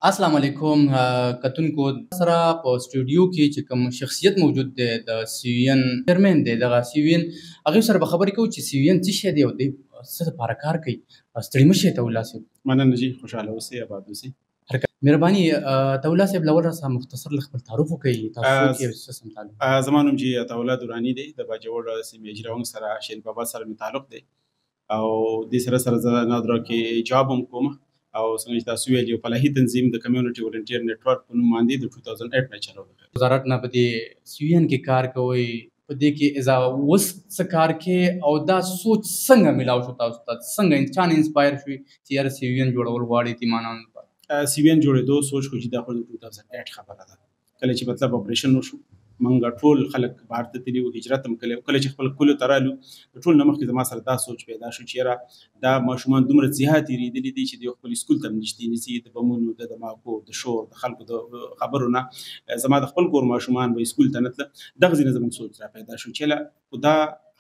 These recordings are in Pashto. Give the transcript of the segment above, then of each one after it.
السلام علیکم کتونکو سره په سټوډیو کې چې کوم شخصیت موجود دی د سیوین چیرمن دی دغه سیوین هغه سره به خبرې کوو چې سیوین څه شی دی او د څه لپاره کار کوي ستړي مه شئ طاوله صاحب. مننه جی خوشحاله اوسئ آباد اوسئ. مهرباني طاوله صاحب له اول سره مختصر خپل تعارف وکړئ تاسو څوک یې څه سم تعلق زما نوم جی طاوله درانی دی د باجوړ سیمې اجراونګ سره شیل بابا سره مې تعلق دی او دې سره زه نادرا کې جاب هم کوم او څنګه چې تاسو ویل یو فلاحي تنظیم د کمیونټي ولنټیر نیټورک په نوم باندې د 2008 نه چلو وزارت نه په دې سیوین کې کار کوي په دې کې اذا وس څه کار کې او دا سوچ څنګه ملاو شو تاسو ته څنګه انسان انسپایر شوی چې یار سیوین جوړول غواړي تیمانان سیوین جوړېدو سوچ کو چې دا خو د 2008 خبره ده کله چې مطلب اپریشن وشو منګه ټول خلک بهر ته تللي وو هجرت هم کړی کله چې خپل کلو ته رالو ټول نه مخکې زما سره دا سوچ پیدا شو چې یاره دا ماشومان دومره زیات تېرېدلي دي چې دوی خپل سکول ته هم نږدې نیسي د بمونو د دماکو د شور د خلکو د خبرو نه زما د خپل کور ماشومان به سکول ته نه تله دغه ځینې زموږ سوچ را پیدا شو چې خو دا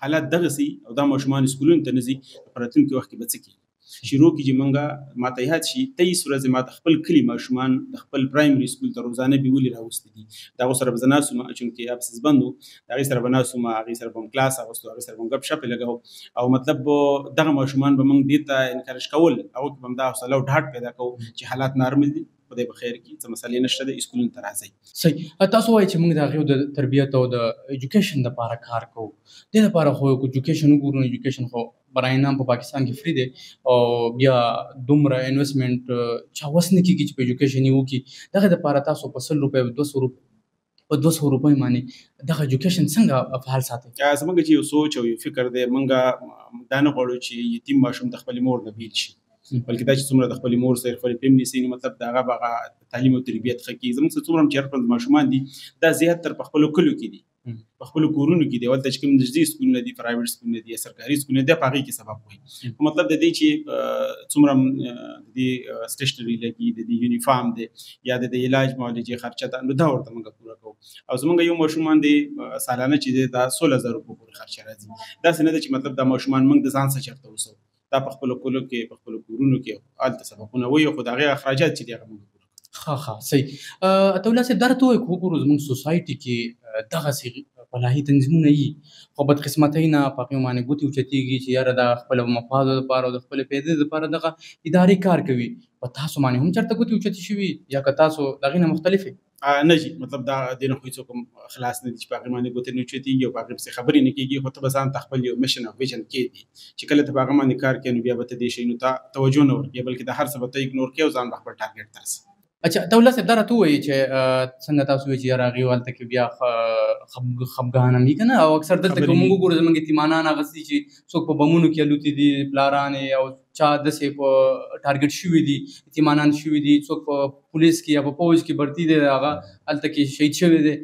حالات دغسې او دا ماشومان سکولونو ته نه ځي په راتلونکي وخت کې به څه کېږي شروع کې چې مونږه ماته یاد شي 23 ورځې ما د خپل کلي ماشومان د خپل پرایمري سکول ته روزانه بیولي راوستي دي د هغو سره به زه ناست وم چونکې ابسس بند و د هغې سره به ناست وم هغې سره به هم کلاس اغوستو هغې سره به هم ګپ شپ یې لګو او مطلب دغه ماشومان به موږ دې ته انکرج کول هغو کې به هم دا حوصله او ډاډ پیدا کوو چې حالات نارمل دي خدای په خیر کې څه مسلې نشته د سکولونو ته راځئ. صحیح تاسو وایئ چې موږ د هغې د تربیت او د ایجوکیشن دپاره کار کوو دې لپاره خو ایجوکیشن وګورو نو ایجوکیشن خو برای نام په پاکستان کې فری دی او بیا دومره انویسټمنټ چا وس نه کېږي چې په ایجوکیشن یې وکړي دغه دپاره تاسو په 100 روپۍ په 200 روپۍ باندې دغه ایجوکیشن څنګه فعال ساتئ؟ زموږ چې یو سوچ او یو فکر دی موږ دا نه غواړو چې یتیم ماشوم د خپلې مور نه بیل شي بلکې دا چې څومره د خپلې مور سره خپلې پیم نیسي نو مطلب د هغه به هغه تعلیم او تربیت ښه کړي زموږ څه څومره هم چې هر ماشومان دي دا زیاتر په خپلو کلیو کې دي په خپلو کورونو کې دي هلته چې کوم نږدې سکولونه دي پرایویټ سکولونه دي یا سرکاري سکولونه دي په هغې کې سبق وایي په مطلب د دې چې څومره د دې سټیشنري لګي د دې یونیفارم دی یا د دې علاج معالجې خرچه ده نو دا ورته موږ پوره کوو او زموږ یو ماشومان دی سالانه چې دی دا 16,000 روپۍ پورې خرچه راځي داسې نه ده چې مطلب دا ماشومان موږ د ځان څخه چېرته وسو دا په خپلو کلو کې په خپلو کورونو کې هلته سبقونه وایي خو د هغې اخراجات چې دي هغه موږ ښه صحیح طاوله صاحب دا راته ووایئ که وګورو زموږ سوسایټي کې دغسې فلاحي تنظیمونه وي خو بدقسمتۍ نه په هغې باندې ګوتې اوچتېږي چې یاره دا خپلو مفادو دپاره او د خپلې پیدې دپاره دغه ادارې کار کوي په تاسو باندې هم چېرته ګوتې اوچتې شوي یا که تاسو د هغې نه مختلف نه جي مطلب دا دې نه خو هېڅوک هم خلاص نه دي چې په هغې باندې ګوتې نه اوچتېږي او په هغې پسې خبرې نه کېږي خو ته به ځان ته خپل یو مشن او ویژن کېږدي چې کله ته په هغه باندې کار کوې نو بیا به ته دې شیونو ته توجه نه ورکوې بلکې د هر څه به ته اګنور کوې او ځان به خپل ټارګېټ ته رسوې. اچھا طاوله صاحب دا راته ووایي چې څنګه تاسو وایئ چې یاره هغې هلته کې بیا خفګان هم وي که نه او اکثر دلته که موږ وګورو زموږ یتیمانان هغسې دي چې څوک په بمونو کې الوتي دي پلارانې او چا داسې په ټارګېټ شوي دي یتیمانان شوي دي څوک په پولیس کې یا په پوځ کې برتي دی هغه هلته کې شهید شوی دی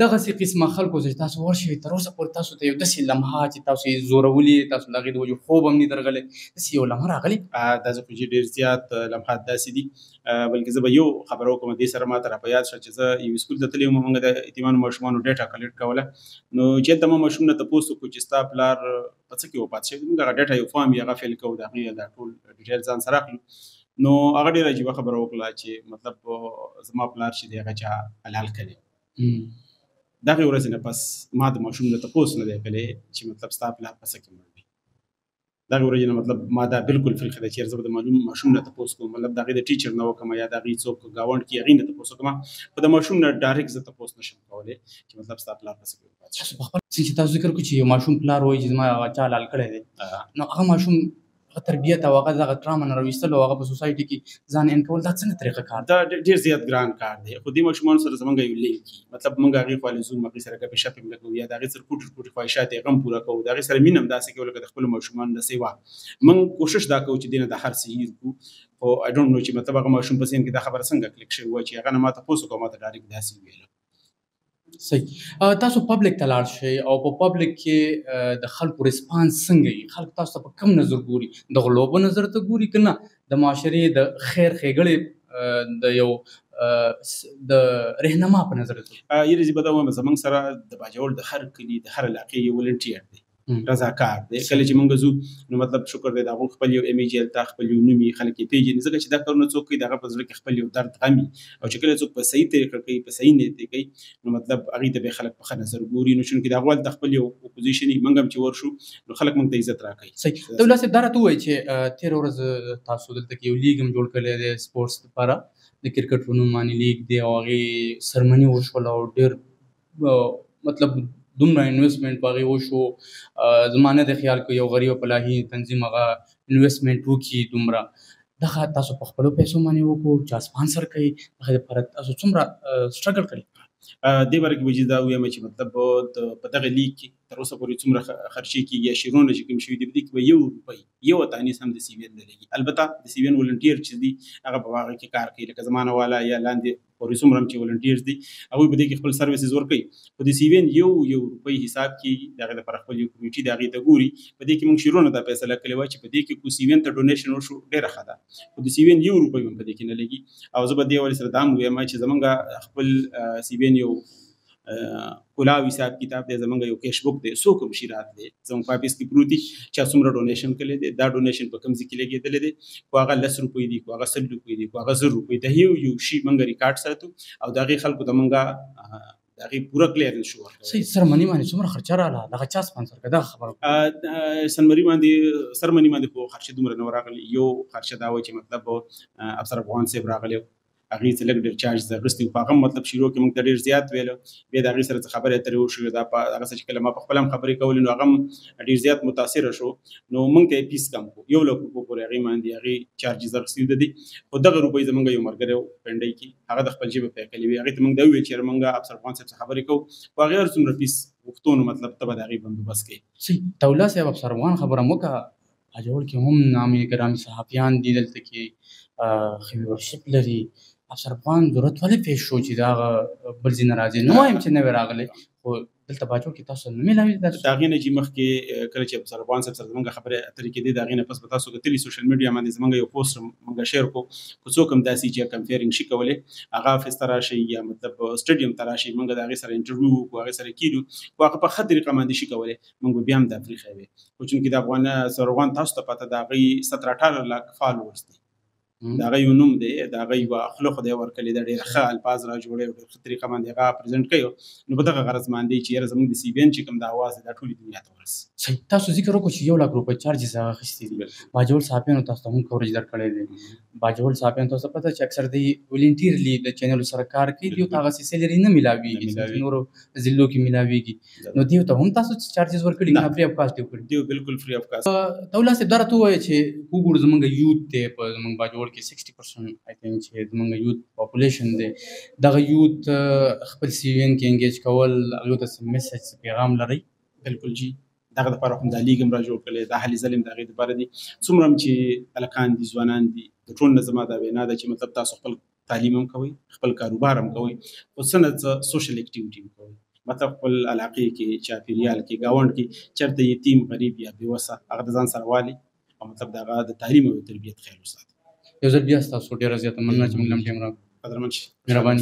دغسې قسمه خلکو چې تاسو ورشئ تر اوسه پورې تاسو ته یو داسې لمحه چې تاسو یې زورولي تاسو د هغې د وجې خوب هم نه درغلی داسې یو لمحه راغلی دا زه خو چې ډېر زیات لمحات داسې دي بلکې زه به یو خبره وکړم دې سره ما ته را په یاد شوه چې زه یو سکول ته تللی وم موږ د یتیمانو ماشومانو ډیټا کلیکټ کوله نو چې هلته ما ماشوم نه تپوس وکړو چې ستا پلار په څه کې وفات شوی موږ هغه ډیټا یو فارم یې هغه فیل کوو د هغې دا ټول ډیټیل ځان سره اخلو نو هغه ډېره عجیبه خبره وکړه چې مطلب زما پلار چې دی هغه چا حلال کړی دغه ورځې نه پس ما د ماشوم نه تپوس نه دی کړی چې مطلب ستا پلار په څه کې مړ دی دغه ورځې نه مطلب ما دا بالکل فکر دی چې زه به د ماشوم نه تپوس کوم مطلب د هغې د ټیچر نه وکړم یا د هغې څوک ګاونډ کې هغې نه تپوس وکړم خو د ماشوم نه ډایرکټ زه تپوس نشم کولی چې مطلب ستا پلار په څه کې وفات شوی. چې تاسو ذکر کړو چې یو ماشوم پلار وایي چې زما هغه چا حلال کړی دی نو هغه ماشوم تربیت او هغه دغه ټراما نه راویستل او هغه په سوسایټي کې ځان ان کول دا څنګه طریقه کار دا ډېر زیات ګران کار دی خو دې ماشومانو سره زموږ یو لینک مطلب موږ هغې خوا لزوم هغې سره ګپې شپې هم لګوو یا د هغې سره کوټې کوټې خواهشات یې غم پوره کوو د هغې سره مینه هم داسې کوو لکه د خپلو ماشومانو داسې وه موږ کوشش دا کوو چې دې نه د هر څه هیر کړو خو آی ډونټ نو چې مطلب هغه ماشوم په ذهن کې دا خبره څنګه کلیک شوې وه چې هغه نه ما تپوس وکړو ما ته ډایرکټ داسې وویل. صحیح تاسو پبلک ته لاړ شئ او په پبلک کې د خلکو ریسپانس څنګه وي خلک تاسو ته په کم نظر ګوري د غلو په نظر ته ګوري که نه د معاشرې د خیر ښېګړې د یو د رهنما په نظر ته یعنې زه به دا ووایم زموږ سره د باجوړ د هر کلي د هر علاقې یو ولنټیر دی رضاکار دی. کله چې موږ ځو نو مطلب شکر دی د هغوی خپل یو ایمیج هلته خپل یو نوم یې خلک یې پېژني، ځکه چې دا کارونه څوک کوي د هغه په زړه کې خپل یو درد غم وي، او چې کله څوک په صحیح طریقه کوي په صحیح نیت یې کوي نو مطلب هغوی ته به خلک په ښه نظر ګوري. نو چونکې د هغو هلته خپل یو اپوزیشن وي، موږ هم چې ورشو نو خلک موږ ته عزت راکوي. صحیح. دولت صاحب دا راته ووایي چې تېره ورځ تاسو دلته کې یو لیګ هم جوړ کړی دی سپورټس لپاره، د کرکټ په نوم باندې لیګ دی، او هغې سرمني وشول او ډېر مطلب دومره انویسټمنټ په هغې وشو. زما نه د خیال که یو غریب فلاحي تنظیم هغه انویسټمنټ وکړي دومره. دغه تاسو په خپلو پیسو باندې وکړو، چا سپانسر کوي، هغې دپاره تاسو څومره سټرګل کړی؟ دې باره کې به دا ووایم چې مطلب په دغه لیګ کې تر اوسه پورې څومره خرچې کېږي یا شیرونه چې کوم شوي دي، په دې کې به یو روپۍ یو تانیس هم د سی وي ان نه لګي. البته د سی وي ان ولنټیر چې دي هغه په هغه کې کار کوي، لکه زمانه والا یا لاندې پورې څومره هم چې ولنټیرز دي هغوی په دې کې خپل سروسز ورکوي. خو د سی وي ان یو روپۍ حساب کېږي، د هغې لپاره خپل یو کمیټي د هغې ته ګوري. په دې کې موږ شیرونه دا فیصله کړې وه چې په دې کې کو سی وي ان ته ډونیشن وشو ډېره ښه ده، خو د سی وي ان یو روپۍ هم په دې کې نه لګي. او زه به دې حوالې سره دا هم ووایم چې زمونږ خپل سی وي ان یو کلاو حساب کتاب دی، زمونږ یو کیش بک دی، څوک هم شي راتلی زمونږ په آفیس کې پروت دي چا څومره ډونیشن کړی دی، دا ډونیشن په کوم ځای کې لګېدلی دی، خو هغه 10 روپۍ دي، خو هغه 100 روپۍ دي، خو هغه 1000 روپۍ، د یو شي موږ ریکارډ ساتو او د هغې خلکو ته موږ د هغې پوره کلیرنس شو ورکوو. صحیح. سرمني باندې څومره خرچه راغله؟ دغه چا سپانسر کړه؟ دغه خبره سرمني باندې خو خرچه دومره نه راغلي. یو خرچه دا وه چې مطلب افسر افغان صاحب راغلی، هغې څه لږ ډېر چارجز اخیستي، خو هغه مطلب شروع کې موږ ته ډېر زیات ویلو. بیا د هغې سره څه خبرې اترې وشوې، دا په هغه څه چې کله ما په خپله هم خبرې کولې نو هغه هم ډېر زیات متاثره شو، نو موږ ته یې فیس کم کړو، 1 لک روپو پورې هغې باندې هغې چارجز اخیستي د دي. خو دغه روپۍ زموږ یو ملګری و پنډۍ کې، هغه د خپل ژبې پې کړې وې، هغې ته موږ دا وویل چې یاره موږ افسر افغان صاحب څخه خبرې کوو، خو هغې هر څومره فیس غوښتو نو مطلب ته به د هغې بندوبست کوې. صحیح. طاوله صاحب افسر افغان خبره مو وکړه، اجول کې هم نامي ګرامي صحافیان دي دلته کې خبرشپ لري. افسر افغان ضرورت ولې پیښ شو چې دا بل ځای نه راځي؟ نه وایم چې نوی راغلی، خو دلته باجوړ کې تاسو نه میلاوي. د هغې نه چې مخکې کله چې افسر افغان صاحب سره زموږ خبرې اترې کېدې، د هغې نه پس به تاسو کتلي سوشل میډیا باندې زموږ یو پوسټ موږ شیر کړو، خو څوک هم داسې چې کمپیرنګ شي کولی، هغه افیس ته راشئ یا مطلب سټیډیم ته راشئ، موږ د هغې سره انټرویو وکړو، هغې سره کېدو، خو هغه په ښه طریقه باندې شي کولی، موږ به بیا هم دا پرېښی وی. خو چونکې د افسر افغان تاسو ته پته د هغې 17-18 لاک فالوورز دي، د هغه یو نوم دی، د هغه یوه خوله خدای ورکړې ده، ډېره ښه الفاظ را جوړوي او ډېره ښه طریقه باندې هغه پرزنټ کوي. نو په دغه غرض باندې چې یاره زموږ د سی وي ان چې کوم د اواز دی دا ټولې دنیا ته ورسي. صحیح. تاسو ذکر وکړو چې 1 لک روپۍ چارجز هغه اخیستي دي. باجوړ صحافیانو تاسو ته هم کوریج درکړی دی. باجوړ صحافیانو تاسو پته چې اکثر د ولنټیرلی د چینلو سره کار کوي، دوی ته هغسې سیلري نه میلاویږي، نورو ضلعو کې میلاویږي، نو دوی ته هم تاسو چارجز ورکړي که فري اف کاسټ یې وکړي؟ دوی بالکل فري اف کاسټ. طاوله صاحب دا راته ووایه چې وګورو زموږ یوت دی په زموږ باجوړ کې 60% آی تھنک چې زموږ یوت پاپولیشن دی، دغه یوت خپل سی وي ان کې انګیج کول، هغوی ته څه میسج پیغام لرئ؟ بالکل جی، دغه دپاره هم دا لیګ هم را جوړ کړی، دا هلې ځلې هم د هغې دپاره دي. څومره هم چې هلکان دي ځوانان دي، د ټول نه زما دا وینا ده چې مطلب تاسو خپل تعلیم هم کوئ، خپل کاروبار هم کوئ، خو څه نه څه سوشل اکټیویټي هم کوئ، مطلب خپل علاقې کې، چاپېریال کې، ګاونډ کې چېرته یتیم غریب یا بېوسه هغه د ځان سره والي او مطلب د هغه د تعلیم او تربیت خیال وساتئ. یو ځل بیا ستاسو ډېره زیاته مننه چې موږ له هم ټایم راکړو. قدرمن شئ. مهرباني.